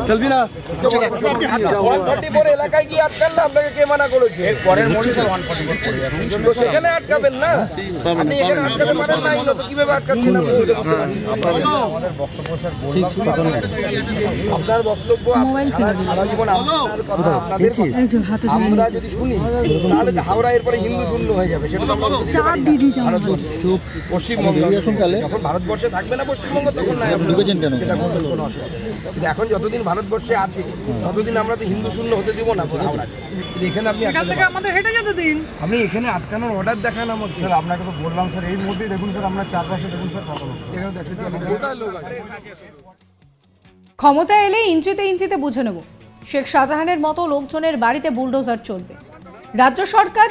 চলবি না এলাকায় কি আটকান না? আপনাকে কে মানা করেছে? সেখানে আটকাবেন না, আপনি এখানে আটকাতে পারেন না, তো কিভাবে আটকাচ্ছেন? আপনার বক্তব্য সারা জীবন আপনার কথা আপনাদের আমরা যদি শুনি তাহলে হাওড়া এরপরে হিন্দু শূন্য হয়ে যাবে। সেটা তো পশ্চিমবঙ্গ যখন ভারতবর্ষে থাকবে না পশ্চিমবঙ্গ তখন না সেটা কোনো অসুবিধা। কিন্তু এখন যতদিন ভারতবর্ষে আছে ততদিন আমরা তো হিন্দু শূন্য হতে দিব না হাওড়াকে। এখানে আপনি আপনি এখানে আটকানোর অর্ডার দেখান আমার স্যার। আপনাকে তো বললাম স্যার, এর মধ্যেই দেখুন স্যার, আমরা চারপাশে দেখুন স্যার, ক্ষমতা এলে ইঞ্চিতে ইঞ্চিতে বুঝে নেব। শেখ শাহজাহানের মতো লোকজনের বাড়িতে বুলডোজার চলবে। রাজ্য সরকার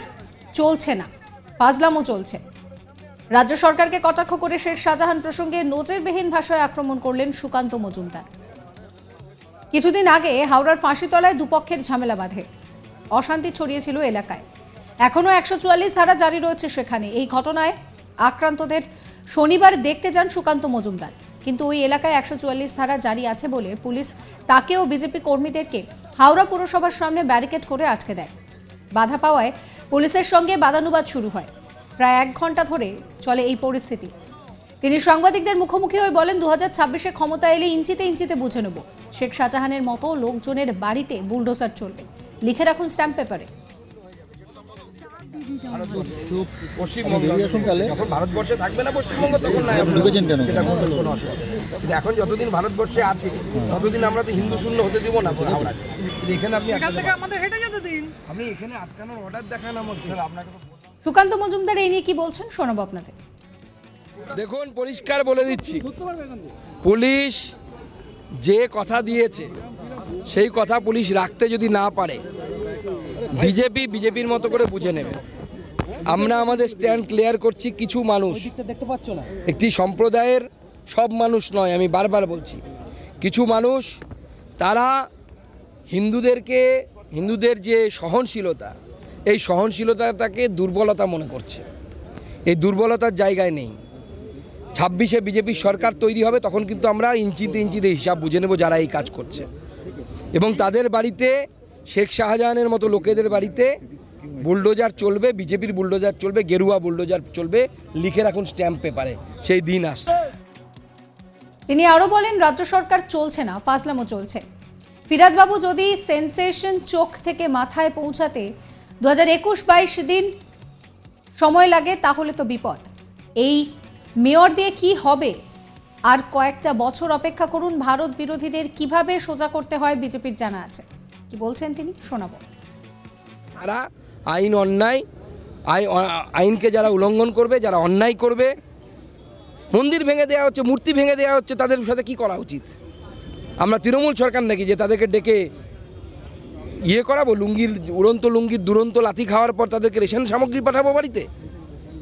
চলছে না, ফাজলামও চলছে। রাজ্য সরকারকে কটাক্ষ করে শেখ শাহজাহান প্রসঙ্গে নজিরবিহীন ভাষায় আক্রমণ করলেন সুকান্ত মজুমদার। কিছুদিন আগে হাওড়ার ফাঁসিতলায় দুপক্ষের ঝামেলা বাঁধে, অশান্তি ছড়িয়েছিল এলাকায়। এখনো 144 ধারা জারি রয়েছে সেখানে। এই ঘটনায় আক্রান্তদের শনিবার দেখতে যান সুকান্ত মজুমদার, কিন্তু ওই এলাকায় 144 ধারা জারি আছে বলে পুলিশ তাকেও বিজেপি কর্মীদেরকে হাওড়া পুরসভার সামনে ব্যারিকেড করে আটকে দেয়। বাধা পাওয়ায় পুলিশের সঙ্গে বাদানুবাদ শুরু হয়। প্রায় 1 ঘন্টা ধরে চলে এই পরিস্থিতি। তিনি সাংবাদিকদের মুখোমুখি হয়ে বলেন, 2026-এ ক্ষমতা এলে ইঞ্চিতে ইঞ্চিতে বুঝে নেব। শেখ শাহজাহানের মতো লোকজনের বাড়িতে বুলডোজার চলবে। লিখে রাখুন স্ট্যাম্প পেপারে। যখন ভারতবর্ষে থাকবে না পশ্চিমবঙ্গ তখন না সেটা কোনো অসুবিধা। কিন্তু এখন যতদিন ভারতবর্ষে আছে ততদিন আমরা তো হিন্দু শূন্য হতে দিব না হাওড়াকে। এখানে আপনি আপনি এখানে আটকানোর অর্ডার দেখান আমার স্যার। আপনাকে সুকান্ত মজুমদার এই নিয়ে কি বলছেন শোনাবো আপনাদের। দেখুন, পরিষ্কার বলে দিচ্ছি, পুলিশ যে কথা দিয়েছে সেই কথা পুলিশ রাখতে যদি না পারে বিজেপির মতো করে বুঝে নেবে। আমরা আমাদের স্ট্যান্ড ক্লিয়ার করছি। কিছু মানুষ, একটি সম্প্রদায়ের সব মানুষ নয়, আমি বারবার বলছি, কিছু মানুষ তারা হিন্দুদের যে সহনশীলতা, এই সহনশীলতাটাকে দুর্বলতা মনে করছে। এই দুর্বলতার জায়গায় নেই। 26-এ বিজেপির সরকার তৈরি হবে, তখন কিন্তু আমরা ইঞ্চিতে ইঞ্চিতে হিসাব বুঝে নেব যারা এই কাজ করছে। এবং তাদের বাড়িতে, শেখ শাহজাহানের মতো লোকেদের বাড়িতে বুলডোজার চলবে, বিজেপির বুলডোজার চলবে, গেরুয়া বুলডোজার চলবে। লিখে রাখুন স্ট্যাম্প পেপারে, সেই দিন আসছে। তিনি আরো বলেন, রাজ্য সরকার চলছে না, ফাজলামও চলছে। ফিরাদ বাবু যদি সেন্সেশন চোখ থেকে মাথায় পৌঁছাতে 2021-22 দিন সময় লাগে তাহলে তো বিপদ। এই মেয়র দিয়ে কি হবে? আর কয়েকটা বছর অপেক্ষা করুন। ভারত বিরোধীদের কিভাবে সোজা করতে হয় বিজেপির জানা আছে। কি বলছেন তিনি শোনাবো। যারা আইনকে যারা উল্লঙ্ঘন করবে, যারা অন্যায় করবে, মন্দির ভেঙে দেওয়া হচ্ছে, মূর্তি ভেঙে দেওয়া হচ্ছে, তাদের সাথে কি করা উচিত? আমরা তৃণমূল সরকার নাকি যে তাদেরকে ডেকে করাবো? উড়ন্ত লুঙ্গির দুরন্ত লাথি খাওয়ার পর তাদেরকে রেশন সামগ্রী পাঠাবো বাড়িতে?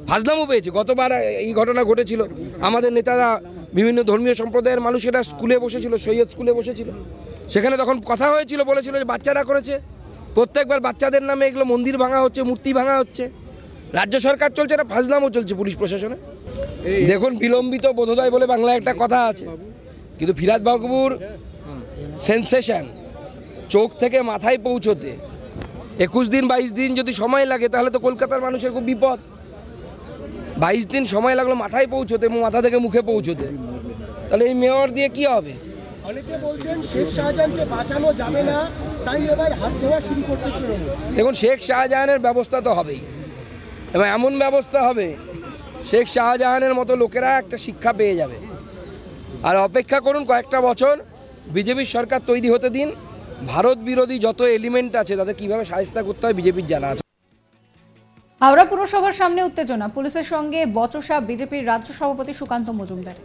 ফাজলামও পেয়েছে। গতবার এই ঘটনা ঘটেছিল, আমাদের নেতারা, বিভিন্ন ধর্মীয় সম্প্রদায়ের মানুষেরা স্কুলে বসেছিল, সৈয়দ স্কুলে বসেছিল। সেখানে তখন কথা হয়েছিল, বলেছিল যে বাচ্চারা করেছে। প্রত্যেকবার বাচ্চাদের নামে এগুলো মন্দির ভাঙা হচ্ছে, মূর্তি ভাঙা হচ্ছে। রাজ্য সরকার চলছে না, ফাজলামও চলছে পুলিশ প্রশাসনে। দেখুন, বিলম্বিত বোধোদয় বলে বাংলায় একটা কথা আছে, কিন্তু ফিরাদ বাবুর সেন্সেশন চোখ থেকে মাথায় পৌঁছতে 21 দিন 22 দিন যদি সময় লাগে তাহলে তো কলকাতার মানুষের খুব বিপদ। 22 দিন সময় লাগলো মাথায় পৌঁছতে এবং মাথা থেকে মুখে পৌঁছতে, তাহলে এই মেয়র দিয়ে কি হবে? অনেকে বলছেন শেখ শাহজাহানকে বাঁচানো যাবে না, তাই এবার হাত ধোয়া শুরু করছে তৃণমূল। দেখুন, শেখ শাহজাহানের ব্যবস্থা তো হবেই, এবং এমন ব্যবস্থা হবে শেখ শাহজাহানের মতো লোকেরা একটা শিক্ষা পেয়ে যাবে। আর অপেক্ষা করুন কয়েকটা বছর, বিজেপির সরকার তৈরি হতে দিন। ভারত বিরোধী যত এলিমেন্ট আছে তাদের কিভাবে শায়েস্তা করতে হয় বিজেপির জানা আছে। হাওড়া পুরসভার সামনে উত্তেজনা, পুলিশের সঙ্গে বচসা বিজেপির রাজ্য সভাপতি সুকান্ত মজুমদার।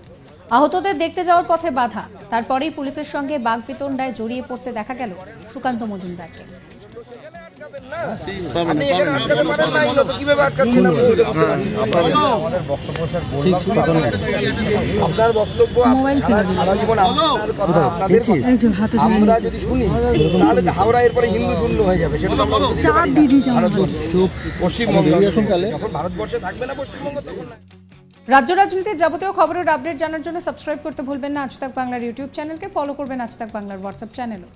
আহতদের দেখতে যাওয়ার পথে বাধা, তারপরেই পুলিশের সঙ্গে বাগবিতণ্ডায় জড়িয়ে পড়তে দেখা গেল সুকান্ত মজুমদারকে। আপনার বক্তব্য সারা জীবন আপনার কথা আপনাদের আমরা যদি শুনি তাহলে হাওড়া এরপরে হিন্দু শূন্য হয়ে যাবে। সেটা তো পশ্চিমবঙ্গ যখন ভারতবর্ষে থাকবে না পশ্চিমবঙ্গ তখন না। রাজ্য রাজনীতির যাবতীয় খবরের আপডেট জানার জন্য সাবস্ক্রাইব করতে ভুলবেন না আজ তাক বাংলার ইউটিউব চ্যানেলকে, ফলো করবেন আজ তাক বাংলার হোয়াটসঅ্যাপ চ্যানেলও।